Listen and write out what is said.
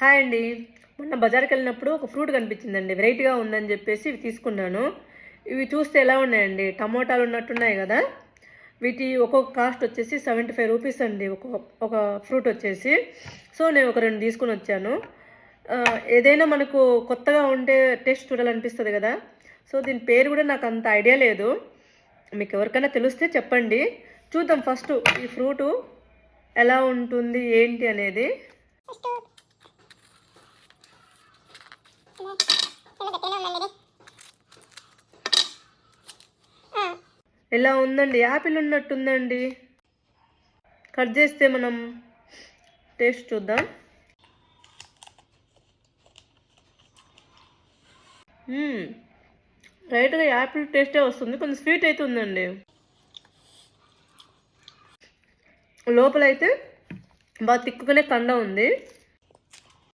Hi అండి. మొన్న బజార్కి వెళ్ళినప్పుడు ఒక ఫ్రూట్ కనిపించిందండి, వెరైటీగా ఉందని చెప్పేసి ఇవి తీసుకున్నాను. ఇవి చూస్తే ఎలా ఉన్నాయండి, టమోటాలు ఉన్నట్టున్నాయి కదా. వీటి ఒక్కొక్క కాస్ట్ వచ్చేసి 75 రూపీస్ అండి, ఒక ఫ్రూట్ వచ్చేసి. సో నేను ఒక 2 తీసుకుని వచ్చాను. ఏదైనా మనకు కొత్తగా ఉంటే టేస్ట్ చూడాలనిపిస్తుంది కదా. సో దీని పేరు కూడా నాకు అంత ఐడియా లేదు, మీకు ఎవరికైనా తెలిస్తే చెప్పండి. చూద్దాం ఫస్ట్ ఈ ఫ్రూటు ఎలా ఉంటుంది ఏంటి అనేది. ఎలా ఉందండి, యాపిల్ ఉన్నట్టుందండి. కట్ చేస్తే మనం టేస్ట్ చూద్దాం. రైట్గా యాపిల్ టేస్టే వస్తుంది, కొంచెం స్వీట్ అయితే ఉందండి. లోపలైతే బాగా తిక్కుగానే కండ ఉంది.